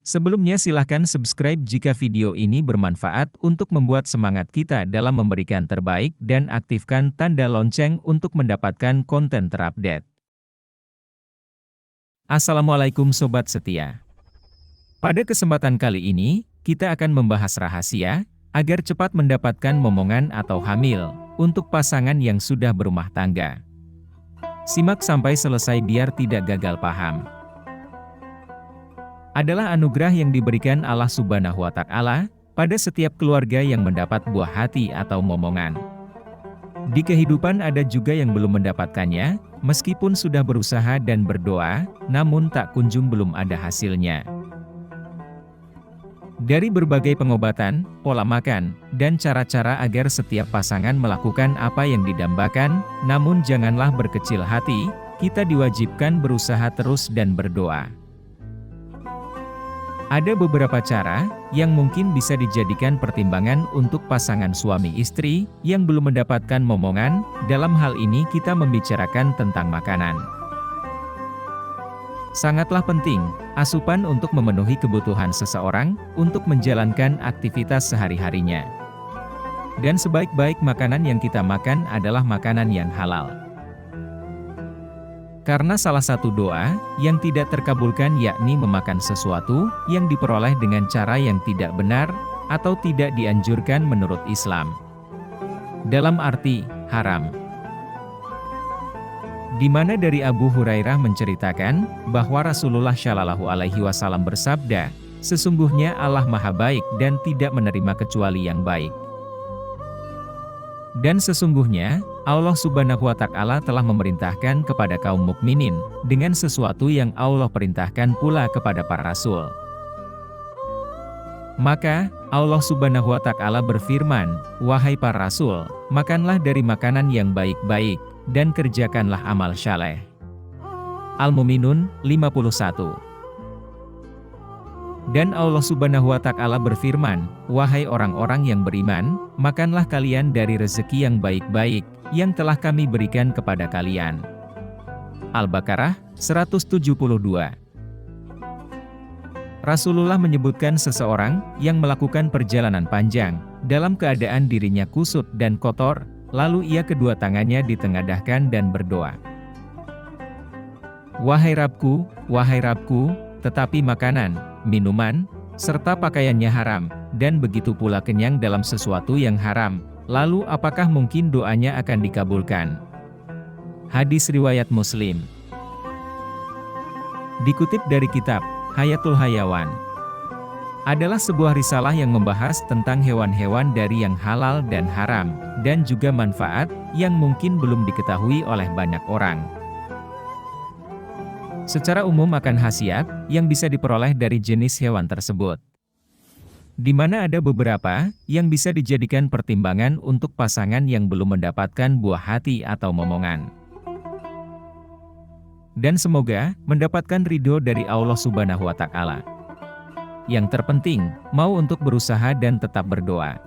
Sebelumnya silahkan subscribe jika video ini bermanfaat untuk membuat semangat kita dalam memberikan terbaik dan aktifkan tanda lonceng untuk mendapatkan konten terupdate. Assalamualaikum Sobat Setia. Pada kesempatan kali ini, kita akan membahas rahasia agar cepat mendapatkan momongan atau hamil untuk pasangan yang sudah berumah tangga. Simak sampai selesai biar tidak gagal paham. Adalah anugerah yang diberikan Allah Subhanahu wa Ta'ala pada setiap keluarga yang mendapat buah hati atau momongan. Di kehidupan ada juga yang belum mendapatkannya, meskipun sudah berusaha dan berdoa, namun tak kunjung belum ada hasilnya. Dari berbagai pengobatan, pola makan, dan cara-cara agar setiap pasangan melakukan apa yang didambakan, namun janganlah berkecil hati, kita diwajibkan berusaha terus dan berdoa. Ada beberapa cara yang mungkin bisa dijadikan pertimbangan untuk pasangan suami istri yang belum mendapatkan momongan. Dalam hal ini kita membicarakan tentang makanan. Sangatlah penting asupan untuk memenuhi kebutuhan seseorang untuk menjalankan aktivitas sehari-harinya. Dan sebaik-baik makanan yang kita makan adalah makanan yang halal. Karena salah satu doa yang tidak terkabulkan yakni memakan sesuatu yang diperoleh dengan cara yang tidak benar atau tidak dianjurkan menurut Islam. Dalam arti haram. Di mana dari Abu Hurairah menceritakan bahwa Rasulullah Shallallahu Alaihi Wasallam bersabda, sesungguhnya Allah Maha Baik dan tidak menerima kecuali yang baik. Dan sesungguhnya, Allah Subhanahu wa Ta'ala telah memerintahkan kepada kaum mukminin dengan sesuatu yang Allah perintahkan pula kepada para rasul. Maka, Allah Subhanahu wa Ta'ala berfirman, wahai para rasul, makanlah dari makanan yang baik-baik, dan kerjakanlah amal saleh. Al-Mu'minun 51. Dan Allah Subhanahu wa Ta'ala berfirman, wahai orang-orang yang beriman, makanlah kalian dari rezeki yang baik-baik, yang telah kami berikan kepada kalian. Al-Baqarah 172. Rasulullah menyebutkan seseorang yang melakukan perjalanan panjang, dalam keadaan dirinya kusut dan kotor, lalu ia kedua tangannya ditengadahkan dan berdoa. Wahai Rabbku, tetapi makanan, minuman, serta pakaiannya haram, dan begitu pula kenyang dalam sesuatu yang haram, lalu apakah mungkin doanya akan dikabulkan? Hadis riwayat Muslim. Dikutip dari kitab Hayatul Hayawan. Adalah sebuah risalah yang membahas tentang hewan-hewan dari yang halal dan haram, dan juga manfaat yang mungkin belum diketahui oleh banyak orang. Secara umum akan khasiat yang bisa diperoleh dari jenis hewan tersebut. Di mana ada beberapa yang bisa dijadikan pertimbangan untuk pasangan yang belum mendapatkan buah hati atau momongan. Dan semoga mendapatkan ridho dari Allah Subhanahu wa Ta'ala. Yang terpenting, mau untuk berusaha dan tetap berdoa.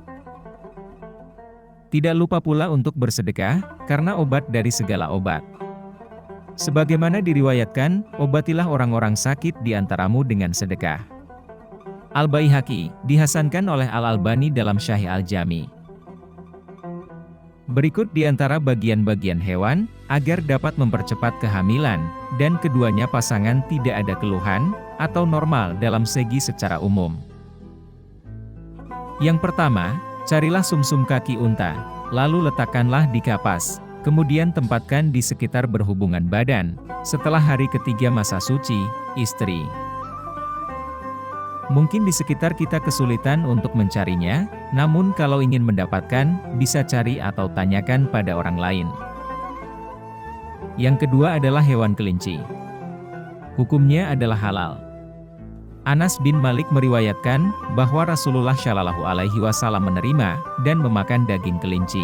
Tidak lupa pula untuk bersedekah, karena obat dari segala obat. Sebagaimana diriwayatkan, obatilah orang-orang sakit di antaramu dengan sedekah. Al-Baihaqi, dihasankan oleh Al-Albani dalam Syahih Al-Jami. Berikut di antara bagian-bagian hewan, agar dapat mempercepat kehamilan, dan keduanya pasangan tidak ada keluhan, atau normal dalam segi secara umum. Yang pertama, carilah sumsum kaki unta, lalu letakkanlah di kapas. Kemudian tempatkan di sekitar berhubungan badan, setelah hari ketiga masa suci, istri. Mungkin di sekitar kita kesulitan untuk mencarinya, namun kalau ingin mendapatkan, bisa cari atau tanyakan pada orang lain. Yang kedua adalah hewan kelinci. Hukumnya adalah halal. Anas bin Malik meriwayatkan bahwa Rasulullah Shallallahu Alaihi Wasallam menerima dan memakan daging kelinci.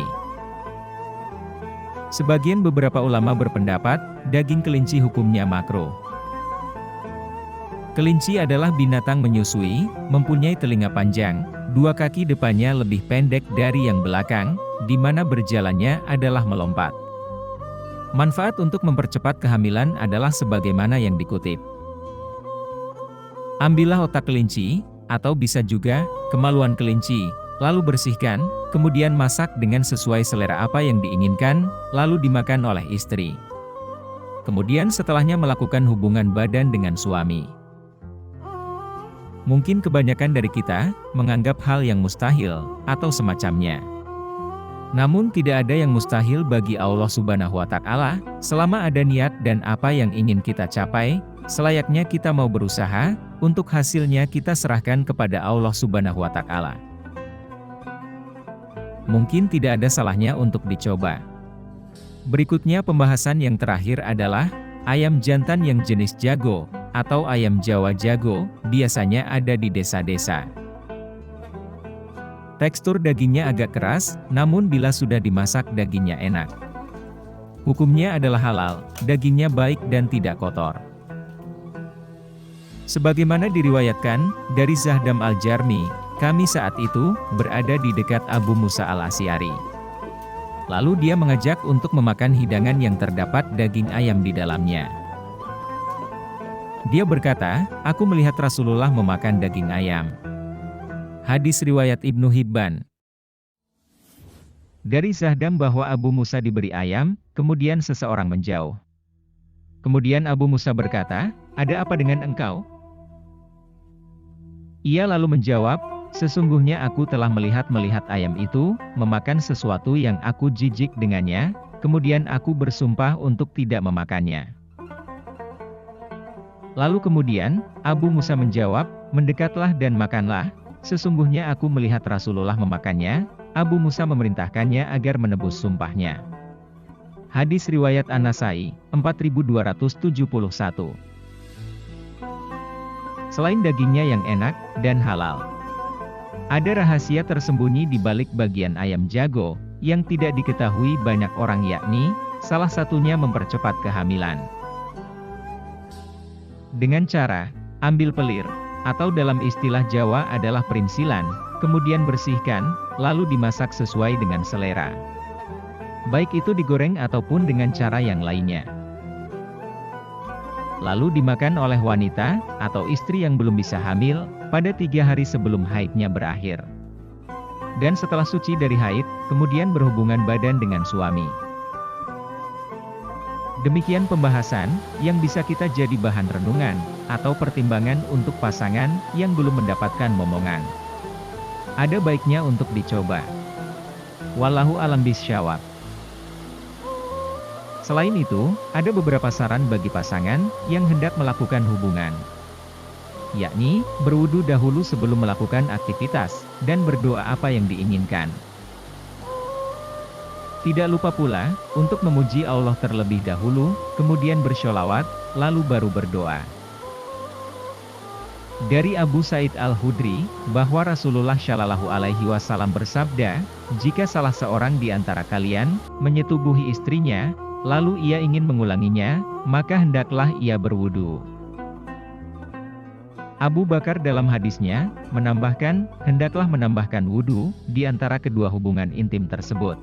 Sebagian beberapa ulama berpendapat, daging kelinci hukumnya makruh. Kelinci adalah binatang menyusui, mempunyai telinga panjang, dua kaki depannya lebih pendek dari yang belakang, di mana berjalannya adalah melompat. Manfaat untuk mempercepat kehamilan adalah sebagaimana yang dikutip. Ambillah otak kelinci, atau bisa juga kemaluan kelinci, lalu bersihkan, kemudian masak dengan sesuai selera apa yang diinginkan, lalu dimakan oleh istri. Kemudian setelahnya melakukan hubungan badan dengan suami. Mungkin kebanyakan dari kita menganggap hal yang mustahil, atau semacamnya. Namun tidak ada yang mustahil bagi Allah Subhanahu wa Ta'ala, selama ada niat dan apa yang ingin kita capai, selayaknya kita mau berusaha, untuk hasilnya kita serahkan kepada Allah Subhanahu wa Ta'ala. Mungkin tidak ada salahnya untuk dicoba. Berikutnya pembahasan yang terakhir adalah ayam jantan yang jenis jago, atau ayam Jawa jago, biasanya ada di desa-desa. Tekstur dagingnya agak keras, namun bila sudah dimasak dagingnya enak. Hukumnya adalah halal, dagingnya baik dan tidak kotor. Sebagaimana diriwayatkan, dari Zahdam Al-Jarmi, kami saat itu berada di dekat Abu Musa Al-Asy'ari. Lalu dia mengajak untuk memakan hidangan yang terdapat daging ayam di dalamnya. Dia berkata, aku melihat Rasulullah memakan daging ayam. Hadis riwayat Ibnu Hibban. Dari Zahdam bahwa Abu Musa diberi ayam, kemudian seseorang menjauh. Kemudian Abu Musa berkata, ada apa dengan engkau? Ia lalu menjawab, sesungguhnya aku telah melihat ayam itu, memakan sesuatu yang aku jijik dengannya, kemudian aku bersumpah untuk tidak memakannya. Lalu kemudian, Abu Musa menjawab, mendekatlah dan makanlah, sesungguhnya aku melihat Rasulullah memakannya. Abu Musa memerintahkannya agar menebus sumpahnya. Hadis riwayat An-Nasai, 4271. Selain dagingnya yang enak dan halal, ada rahasia tersembunyi di balik bagian ayam jago, yang tidak diketahui banyak orang, yakni, salah satunya mempercepat kehamilan. Dengan cara, ambil pelir, atau dalam istilah Jawa adalah perinsilan, kemudian bersihkan, lalu dimasak sesuai dengan selera. Baik itu digoreng ataupun dengan cara yang lainnya. Lalu dimakan oleh wanita, atau istri yang belum bisa hamil, pada 3 hari sebelum haidnya berakhir. Dan setelah suci dari haid, kemudian berhubungan badan dengan suami. Demikian pembahasan, yang bisa kita jadi bahan renungan, atau pertimbangan untuk pasangan, yang belum mendapatkan momongan. Ada baiknya untuk dicoba. Wallahu a'lam bishawab. Selain itu, ada beberapa saran bagi pasangan, yang hendak melakukan hubungan. Yakni, berwudu dahulu sebelum melakukan aktivitas, dan berdoa apa yang diinginkan. Tidak lupa pula, untuk memuji Allah terlebih dahulu, kemudian bersholawat, lalu baru berdoa. Dari Abu Sa'id Al-Khudri, bahwa Rasulullah Shallallahu Alaihi Wasallam bersabda, jika salah seorang di antara kalian, menyetubuhi istrinya, lalu ia ingin mengulanginya, maka hendaklah ia berwudu. Abu Bakar dalam hadisnya, menambahkan, hendaklah menambahkan wudu, di antara kedua hubungan intim tersebut.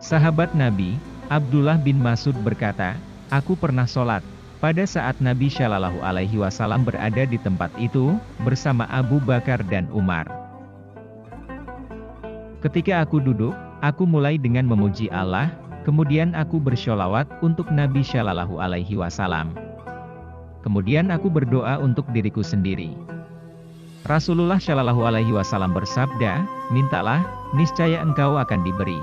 Sahabat Nabi, Abdullah bin Mas'ud berkata, aku pernah sholat, pada saat Nabi Shallallahu Alaihi Wasallam berada di tempat itu, bersama Abu Bakar dan Umar. Ketika aku duduk, aku mulai dengan memuji Allah, kemudian aku bersholawat untuk Nabi Shallallahu Alaihi Wasallam. Kemudian aku berdoa untuk diriku sendiri. Rasulullah Shallallahu Alaihi Wasallam bersabda, mintalah, niscaya engkau akan diberi.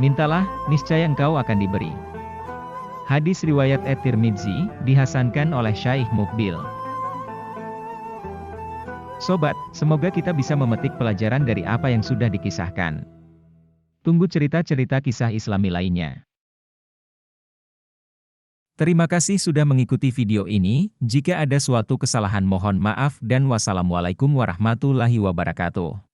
Mintalah, niscaya engkau akan diberi. Hadis riwayat At-Tirmidzi, dihasankan oleh Syaikh Mukbil. Sobat, semoga kita bisa memetik pelajaran dari apa yang sudah dikisahkan. Tunggu cerita-cerita kisah Islami lainnya. Terima kasih sudah mengikuti video ini. Jika ada suatu kesalahan mohon maaf dan wassalamualaikum warahmatullahi wabarakatuh.